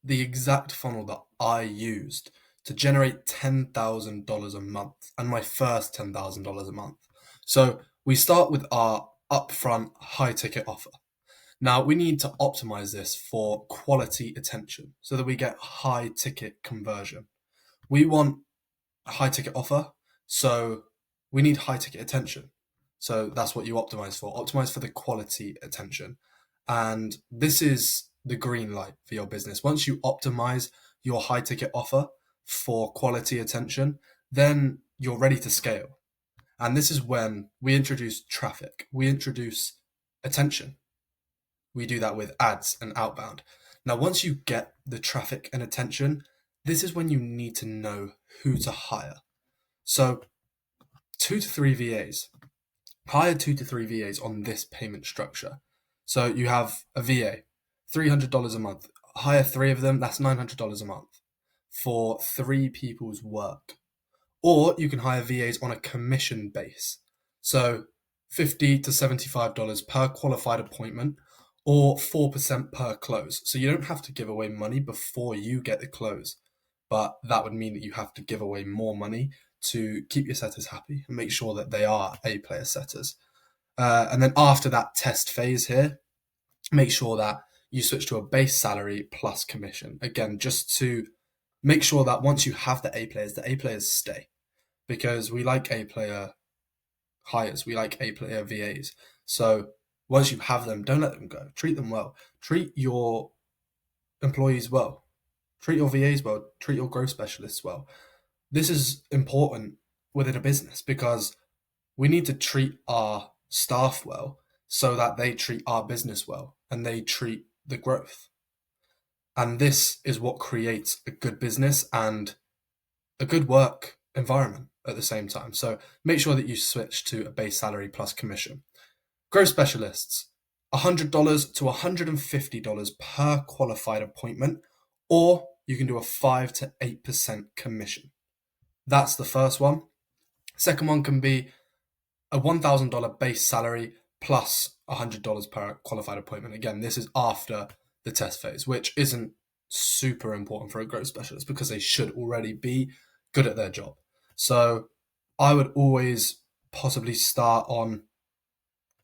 the exact funnel that I used to generate $10,000 a month, and my first $10,000 a month. So we start with our upfront high ticket offer. Now we need to optimize this for quality attention so that we get high ticket conversion. We want a high ticket offer, so we need high ticket attention. So that's what you optimize for. Optimize for the quality attention. And this is the green light for your business. Once you optimize your high ticket offer for quality attention, then you're ready to scale. And this is when we introduce traffic, we introduce attention. We do that with ads and outbound. Now, once you get the traffic and attention, this is when you need to know who to hire. So, 2 to 3 VAs. Hire 2 to 3 VAs on this payment structure. So, you have a VA, $300 a month. Hire 3 of them, that's $900 a month for 3 people's work. Or you can hire VAs on a commission base. So, $50 to $75 per qualified appointment, or 4% per close. So you don't have to give away money before you get the close, but that would mean that you have to give away more money to keep your setters happy and make sure that they are A-player setters. And then after that test phase here, make sure that you switch to a base salary plus commission. Again, just to make sure that once you have the A-players stay, because we like A-player hires, we like A-player VAs. So once you have them, don't let them go. Treat them well. Treat your employees well. Treat your VAs well. Treat your growth specialists well. This is important within a business because we need to treat our staff well so that they treat our business well and they treat the growth. And this is what creates a good business and a good work environment at the same time. So make sure that you switch to a base salary plus commission. Growth specialists, $100 to $150 per qualified appointment, or you can do a 5 to 8% commission. That's the first one. Second one can be a $1,000 base salary plus $100 per qualified appointment. Again, this is after the test phase, which isn't super important for a growth specialist because they should already be good at their job. So I would always possibly start on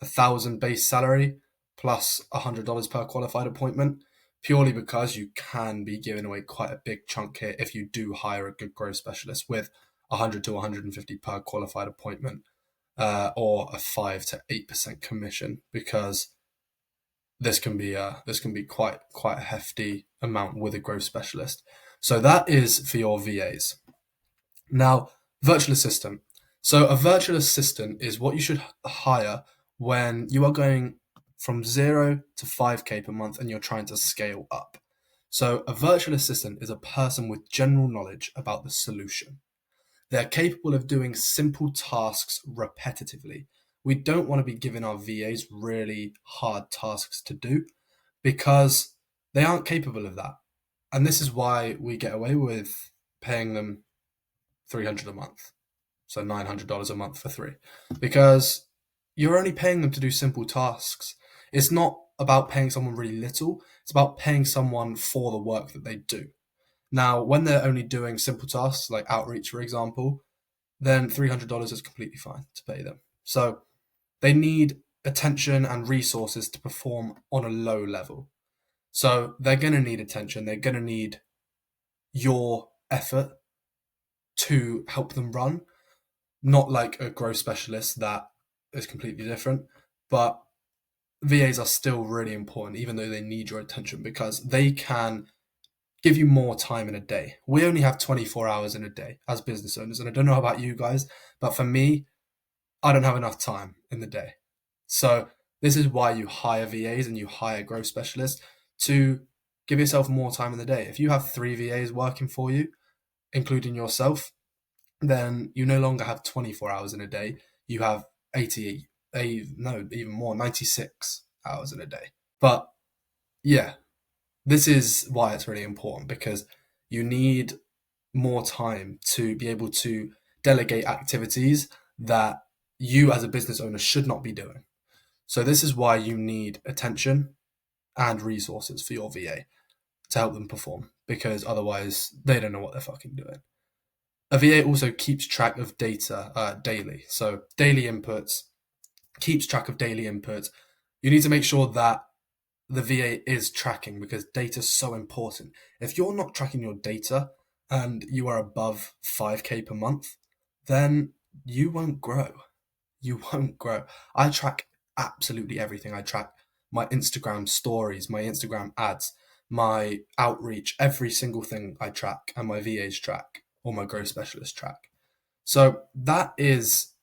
1,000 base salary plus $100 per qualified appointment, purely because you can be giving away quite a big chunk here if you do hire a good growth specialist with 100 to 150 per qualified appointment, or a 5 to 8% commission, because this can be quite a hefty amount with a growth specialist. So that is for your VAs. Now, virtual assistant. So a virtual assistant is what you should hire when you are going from 0 to 5K per month and you're trying to scale up. So a virtual assistant is a person with general knowledge about the solution. They're capable of doing simple tasks repetitively. We don't want to be giving our VAs really hard tasks to do because they aren't capable of that. And this is why we get away with paying them $300 a month. So $900 a month for 3, because you're only paying them to do simple tasks. It's not about paying someone really little. It's about paying someone for the work that they do. Now, when they're only doing simple tasks like outreach, for example, then $300 is completely fine to pay them. So they need attention and resources to perform on a low level. So they're going to need attention. They're going to need your effort to help them run, not like a growth specialist that is completely different. But VAs are still really important, even though they need your attention, because they can give you more time in a day. We only have 24 hours in a day as business owners. And I don't know about you guys, but for me, I don't have enough time in the day. So this is why you hire VAs and you hire growth specialists, to give yourself more time in the day. If you have 3 VAs working for you, including yourself, then you no longer have 24 hours in a day. You have 96 hours in a day. But yeah, this is why it's really important, because you need more time to be able to delegate activities that you as a business owner should not be doing. So this is why you need attention and resources for your VA. to help them perform, because otherwise they don't know what they're fucking doing. A VA also keeps track of data daily. So daily inputs, keeps track of daily inputs. You need to make sure that the VA is tracking, because data is so important. If you're not tracking your data and you are above 5K per month, then you won't grow. You won't grow. I track absolutely everything. I track my Instagram stories, my Instagram ads, my outreach, every single thing I track, and my VAs track, or my growth specialist track. So that is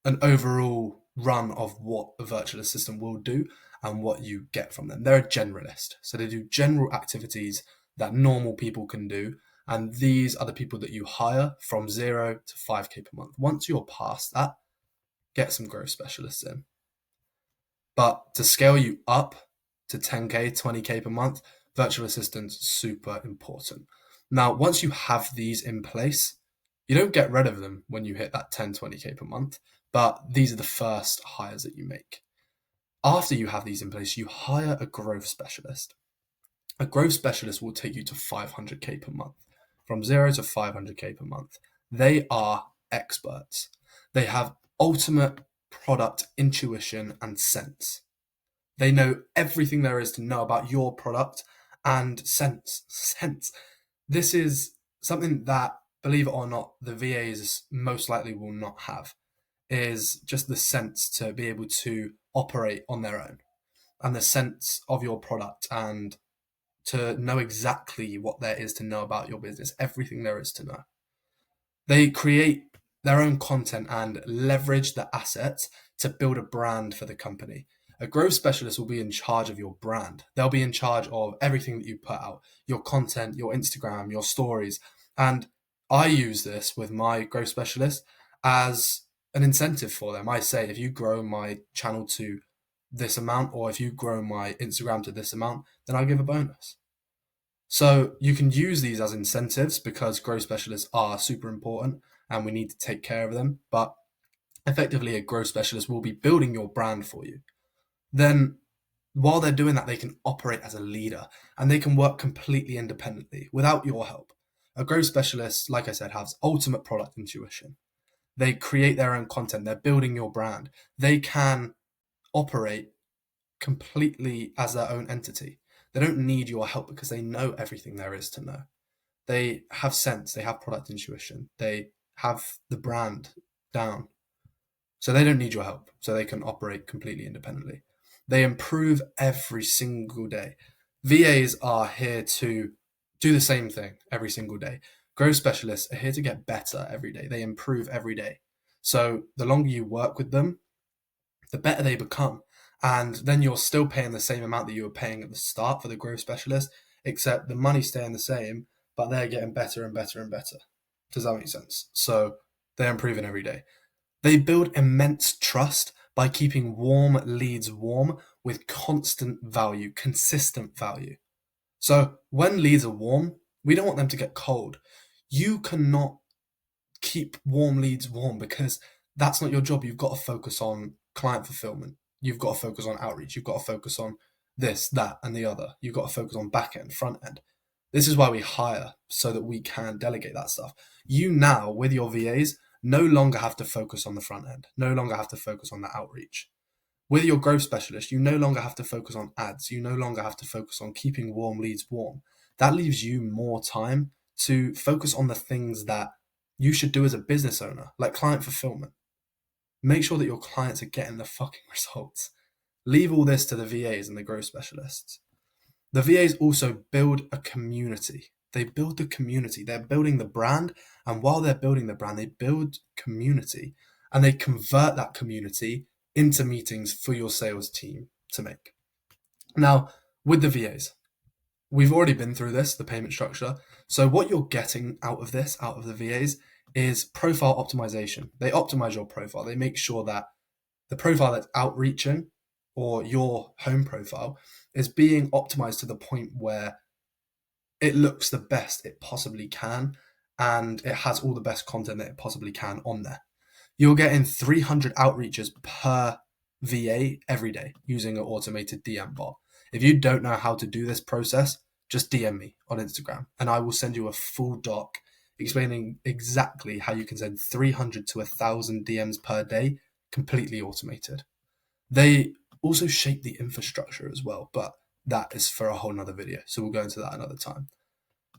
an overall run of what a virtual assistant will do and what you get from them. They're a generalist. So they do general activities that normal people can do. And these are the people that you hire from 0 to 5K per month. Once you're past that, get some growth specialists in. But to scale you up to 10K, 20K per month, virtual assistants super important. Now, once you have these in place, you don't get rid of them when you hit that 10, 20K per month, but these are the first hires that you make. After you have these in place, you hire a growth specialist. A growth specialist will take you to 500K per month, from 0 to 500K per month. They are experts. They have ultimate product intuition and sense. They know everything there is to know about your product and sense. This is something that, believe it or not, the VAs most likely will not have, is just the sense to be able to operate on their own, and the sense of your product, and to know exactly what there is to know about your business, everything there is to know. They create their own content and leverage the assets to build a brand for the company. A growth specialist will be in charge of your brand. They'll be in charge of everything that you put out, your content, your Instagram, your stories. And I use this with my growth specialist as an incentive for them. I say, if you grow my channel to this amount, or if you grow my Instagram to this amount, then I'll give a bonus. So you can use these as incentives, because growth specialists are super important and we need to take care of them. But effectively, a growth specialist will be building your brand for you. Then while they're doing that, they can operate as a leader and they can work completely independently without your help. A growth specialist, like I said, has ultimate product intuition. They create their own content. They're building your brand. They can operate completely as their own entity. They don't need your help because they know everything there is to know. They have sense. They have product intuition. They have the brand down. So they don't need your help. So they can operate completely independently. They improve every single day. VAs are here to do the same thing every single day. Growth specialists are here to get better every day. They improve every day. So the longer you work with them, the better they become. And then you're still paying the same amount that you were paying at the start for the growth specialist, except the money's staying the same, but they're getting better and better and better. Does that make sense? So they're improving every day. They build immense trust by keeping warm leads warm with constant value, consistent value. So when leads are warm, we don't want them to get cold. You cannot keep warm leads warm, because that's not your job. You've got to focus on client fulfillment. You've got to focus on outreach. You've got to focus on this, that, and the other. You've got to focus on back end, front end. This is why we hire, so that we can delegate that stuff. You now, with your VAs, no longer have to focus on the front end, no longer have to focus on the outreach. With your growth specialist, you no longer have to focus on ads. You no longer have to focus on keeping warm leads warm. That leaves you more time to focus on the things that you should do as a business owner, like client fulfillment. Make sure that your clients are getting the fucking results. Leave all this to the VAs and the growth specialists. The VAs also build a community. They build the community. They're building the brand. And while they're building the brand, they build community. And they convert that community into meetings for your sales team to make. Now, with the VAs, we've already been through this, the payment structure. So what you're getting out of this, out of the VAs, is profile optimization. They optimize your profile. They make sure that the profile that's outreaching, or your home profile, is being optimized to the point where it looks the best it possibly can, and it has all the best content that it possibly can on there. You're getting 300 outreaches per VA every day using an automated DM bot. If you don't know how to do this process, just DM me on Instagram and I will send you a full doc explaining exactly how you can send 300 to 1,000 DMs per day completely automated. They also shape the infrastructure as well, but that is for a whole nother video. So we'll go into that another time.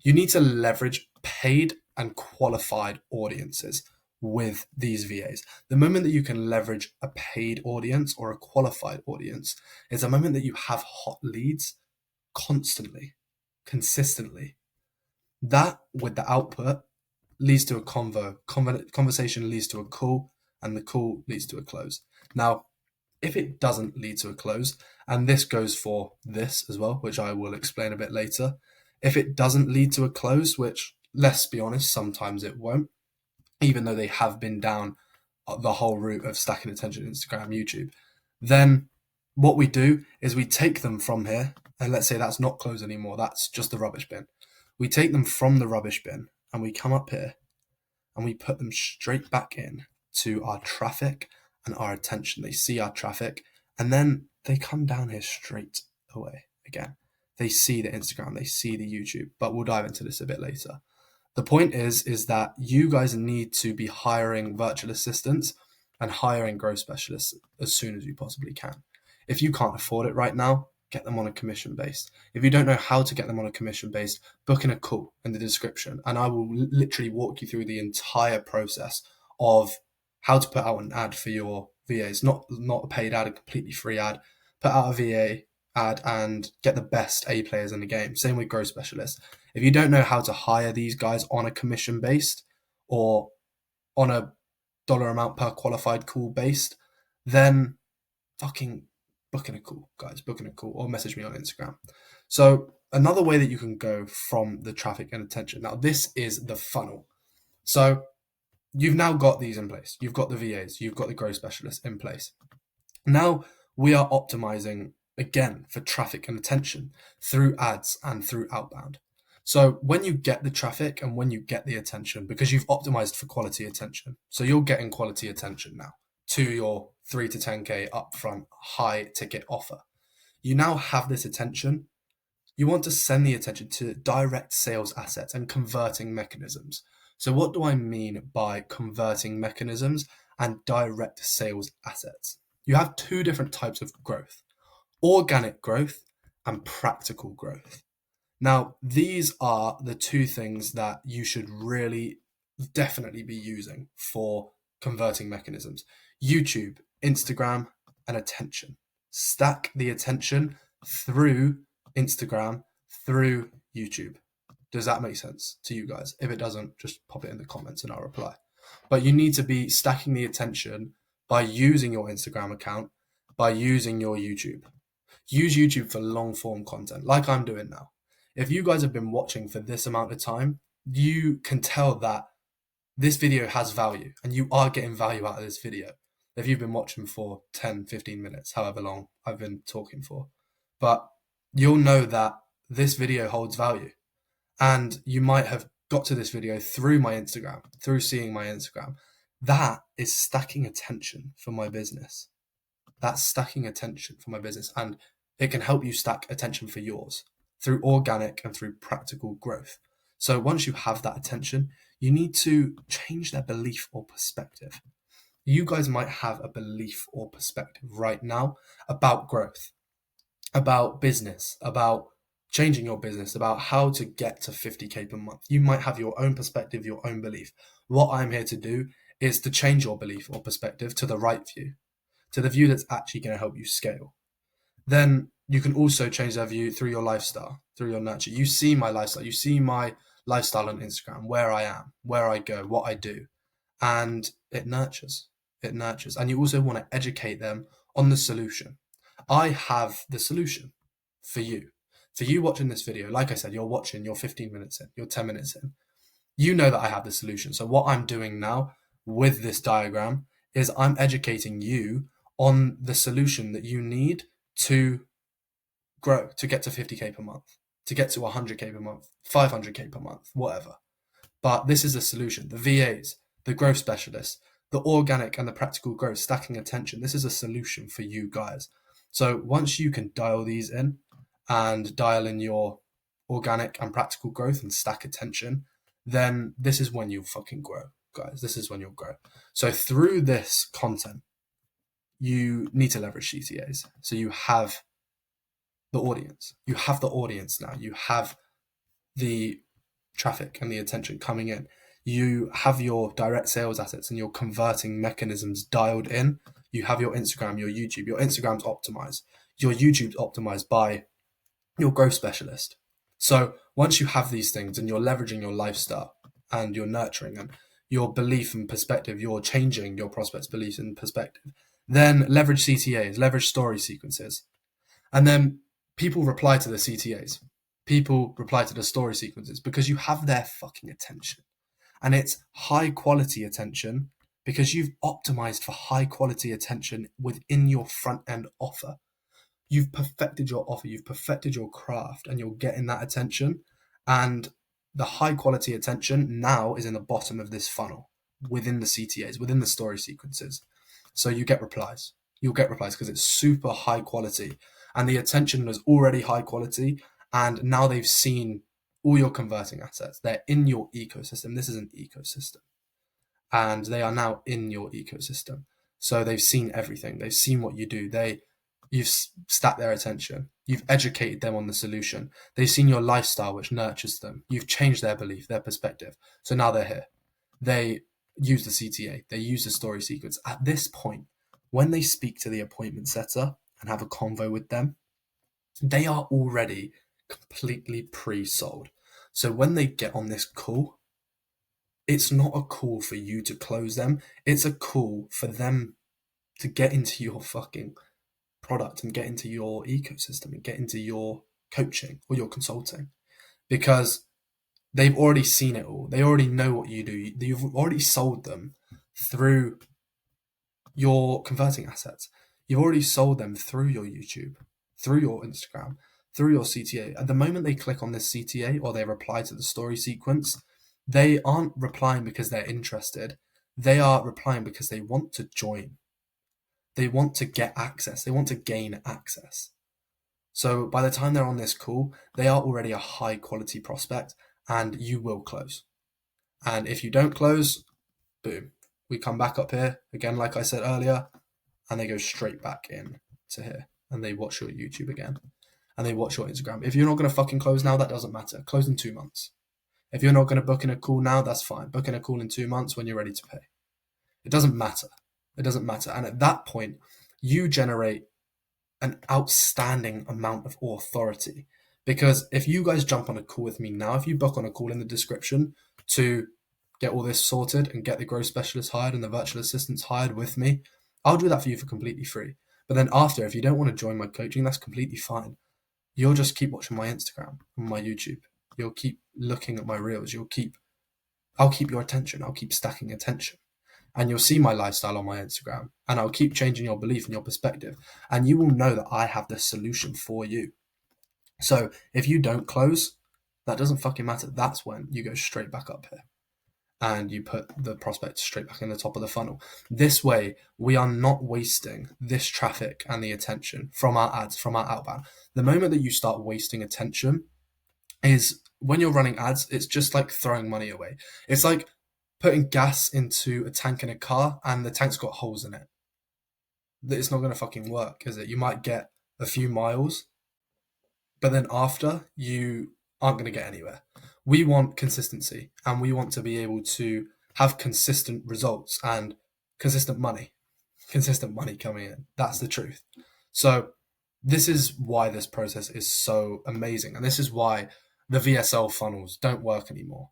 You need to leverage paid and qualified audiences with these VAs. The moment that you can leverage a paid audience or a qualified audience is the moment that you have hot leads constantly, consistently. That with the output leads to a conversation leads to a call, and the call leads to a close. Now, if it doesn't lead to a close, and this goes for this as well, which I will explain a bit later, if it doesn't lead to a close, which let's be honest, sometimes it won't, even though they have been down the whole route of stacking attention, Instagram, YouTube, then what we do is we take them from here, and let's say that's not closed anymore, that's just the rubbish bin. We take them from the rubbish bin and we come up here and we put them straight back in to our traffic and our attention. They see our traffic and then they come down here straight away again. They see the Instagram, they see the YouTube, but we'll dive into this a bit later. The point is that you guys need to be hiring virtual assistants and hiring growth specialists as soon as you possibly can. If you can't afford it right now, get them on a commission based. If you don't know how to get them on a commission based, book in a call in the description and I will literally walk you through the entire process of how to put out an ad for your VAs, not a paid ad, a completely free ad. Put out a VA ad and get the best A players in the game. Same with growth specialists. If you don't know how to hire these guys on a commission based or on a dollar amount per qualified call based, then fucking booking a call, guys, booking a call or message me on Instagram. So another way that you can go from the traffic and attention. Now, this is the funnel. So you've now got these in place. You've got the VAs, you've got the growth specialists in place. Now we are optimizing again for traffic and attention through ads and through outbound. So when you get the traffic and when you get the attention, because you've optimized for quality attention, so you're getting quality attention now to your 3 to 10K upfront high ticket offer. You now have this attention. You want to send the attention to direct sales assets and converting mechanisms. So what do I mean by converting mechanisms and direct sales assets? You have two different types of growth: organic growth and practical growth. Now, these are the two things that you should really definitely be using for converting mechanisms: YouTube, Instagram, and attention. Stack the attention through Instagram, through YouTube. Does that make sense to you guys? If it doesn't, just pop it in the comments and I'll reply. But you need to be stacking the attention by using your Instagram account, by using your YouTube. Use YouTube for long form content like I'm doing now. If you guys have been watching for this amount of time, you can tell that this video has value and you are getting value out of this video. If you've been watching for 10, 15 minutes, however long I've been talking for, but you'll know that this video holds value. And you might have got to this video through my Instagram, through seeing my Instagram. That is stacking attention for my business. That's stacking attention for my business. And it can help you stack attention for yours through organic and through practical growth. So once you have that attention, you need to change their belief or perspective. You guys might have a belief or perspective right now about growth, about business, about changing your business, about how to get to 50K per month. You might have your own perspective, your own belief. What I'm here to do is to change your belief or perspective to the right view, to the view that's actually going to help you scale. Then you can also change that view through your lifestyle, through your nurture. You see my lifestyle, you see my lifestyle on Instagram, where I am, where I go, what I do, and it nurtures. It nurtures. And you also want to educate them on the solution. I have the solution for you. For you watching this video, like I said, you're 15 minutes in, you're 10 minutes in. You know that I have the solution. So what I'm doing now with this diagram is I'm educating you on the solution that you need to grow, to get to 50K per month, to get to 100K per month, 500K per month, whatever. But this is the solution. The VAs, the growth specialists, the organic and the practical growth, stacking attention. This is a solution for you guys. So once you can dial these in and dial in your organic and practical growth and stack attention, then this is when you'll fucking grow, guys. This is when you'll grow. So through this content, you need to leverage CTAs. So you have the audience. You have the audience now. You have the traffic and the attention coming in. You have your direct sales assets and your converting mechanisms dialed in. You have your Instagram, your YouTube. Your Instagram's optimized. Your YouTube's optimized by your growth specialist. So once you have these things and you're leveraging your lifestyle and you're nurturing and your belief and perspective, you're changing your prospects' beliefs and perspective, then leverage CTAs, leverage story sequences. And then people reply to the CTAs. People reply to the story sequences because you have their fucking attention. And it's high quality attention because you've optimized for high quality attention within your front end offer. You've perfected your offer, you've perfected your craft, and you're getting that attention. And the high quality attention now is in the bottom of this funnel within the CTAs, within the story sequences. So you get replies. You'll get replies because it's super high quality and the attention is already high quality. And now they've seen all your converting assets. They're in your ecosystem. This is an ecosystem. And they are now in your ecosystem. So they've seen everything. They've seen what you do. You've stacked their attention. You've educated them on the solution. They've seen your lifestyle, which nurtures them. You've changed their belief, their perspective. So now they're here. They use the CTA. They use the story sequence. At this point, when they speak to the appointment setter and have a convo with them, they are already completely pre-sold. So when they get on this call, it's not a call for you to close them. It's a call for them to get into your fucking product and get into your ecosystem and get into your coaching or your consulting, because they've already seen it all. They already know what you do. You've already sold them through your converting assets. You've already sold them through your YouTube, through your Instagram, through your CTA. At the moment they click on this CTA or they reply to the story sequence, they aren't replying because they're interested. They are replying because they want to join. They want to get access. They want to gain access. So by the time they're on this call, they are already a high quality prospect and you will close. And if you don't close, boom, we come back up here again, like I said earlier, and they go straight back in to here and they watch your YouTube again and they watch your Instagram. If you're not going to fucking close now, that doesn't matter. Close in 2 months. If you're not going to book in a call now, that's fine. Book in a call in 2 months when you're ready to pay. It doesn't matter. It doesn't matter. And at that point, you generate an outstanding amount of authority. Because if you guys jump on a call with me now, if you book on a call in the description to get all this sorted and get the growth specialist hired and the virtual assistants hired with me, I'll do that for you for completely free. But then after, if you don't want to join my coaching, that's completely fine. You'll just keep watching my Instagram and my YouTube. You'll keep looking at my reels. I'll keep your attention. I'll keep stacking attention. And you'll see my lifestyle on my Instagram. And I'll keep changing your belief and your perspective. And you will know that I have the solution for you. So if you don't close, that doesn't fucking matter. That's when you go straight back up here. And you put the prospect straight back in the top of the funnel. This way, we are not wasting this traffic and the attention from our ads, from our outbound. The moment that you start wasting attention is when you're running ads, it's just like throwing money away. It's like putting gas into a tank in a car and the tank's got holes in it. It's not going to fucking work, is it? You might get a few miles, but then after, you aren't going to get anywhere. We want consistency and we want to be able to have consistent results and consistent money coming in. That's the truth. So this is why this process is so amazing. And this is why the VSL funnels don't work anymore.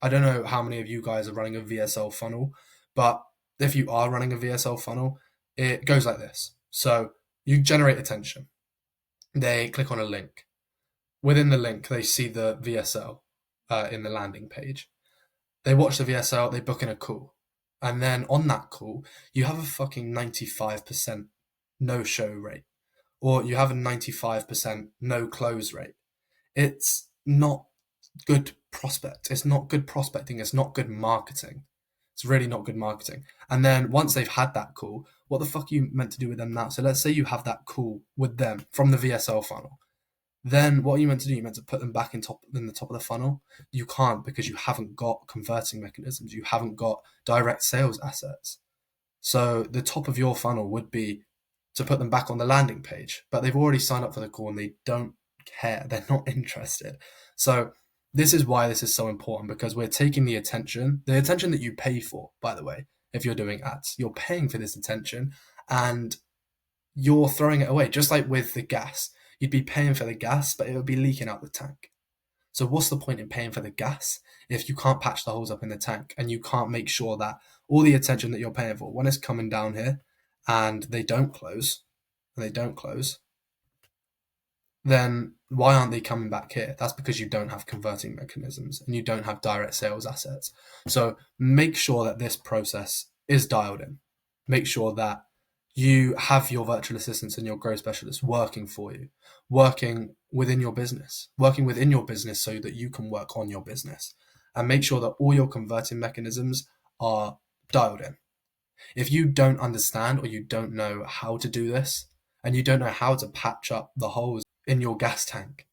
I don't know how many of you guys are running a VSL funnel, but if you are running a VSL funnel, it goes like this. So you generate attention. They click on a link. Within the link, they see the VSL in the landing page. They watch the VSL, they book in a call. And then on that call, you have a fucking 95% no-show rate. Or you have a 95% no-close rate. It's not good prospect. It's not good prospecting. It's not good marketing. It's really not good marketing. And then once they've had that call, what the fuck are you meant to do with them now? So let's say you have that call with them from the VSL funnel. then what are you meant to do? You're meant to put them back in the top of the funnel. You can't, because you haven't got converting mechanisms. You haven't got direct sales assets. So the top of your funnel would be to put them back on the landing page, but they've already signed up for the call and they don't care. They're not interested. So this is why this is so important, because we're taking the attention that you pay for, by the way. If you're doing ads, you're paying for this attention and you're throwing it away. Just like with the gas, you'd be paying for the gas, but it would be leaking out the tank. So what's the point in paying for the gas if you can't patch the holes up in the tank and you can't make sure that all the attention that you're paying for, when it's coming down here and they don't close, then why aren't they coming back here? That's because you don't have converting mechanisms and you don't have direct sales assets. So make sure that this process is dialed in. Make sure that you have your virtual assistants and your growth specialists working for you, working within your business so that you can work on your business, and make sure that all your converting mechanisms are dialed in. If you don't understand or you don't know how to do this, and you don't know how to patch up the holes in your gas tank,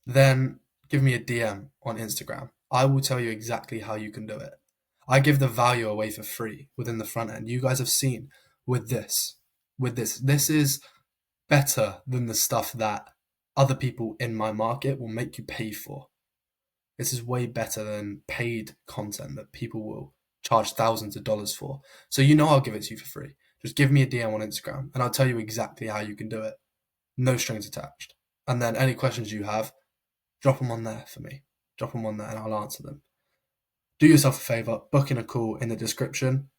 then give me a DM on Instagram. I will tell you exactly how you can do it. I give the value away for free within the front end. You guys have seen with this, this is better than the stuff that other people in my market will make you pay for. This is way better than paid content that people will charge thousands of dollars for. So I'll give it to you for free. Just give me a DM on Instagram and I'll tell you exactly how you can do it. No strings attached. And then any questions you have, drop them on there for me. Drop them on there and I'll answer them. Do yourself a favor, book in a call in the description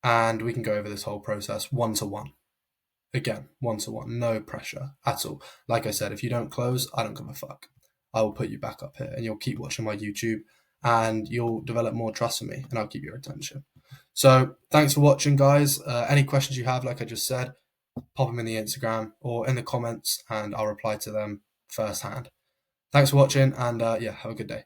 and we can go over this whole process one-to-one. Again, one-to-one, no pressure at all. Like I said, if you don't close, I don't give a fuck. I will put you back up here and you'll keep watching my YouTube and you'll develop more trust in me and I'll keep your attention. So thanks for watching, guys. Any questions you have, like I just said, pop them in the Instagram or in the comments and I'll reply to them firsthand. Thanks for watching and have a good day.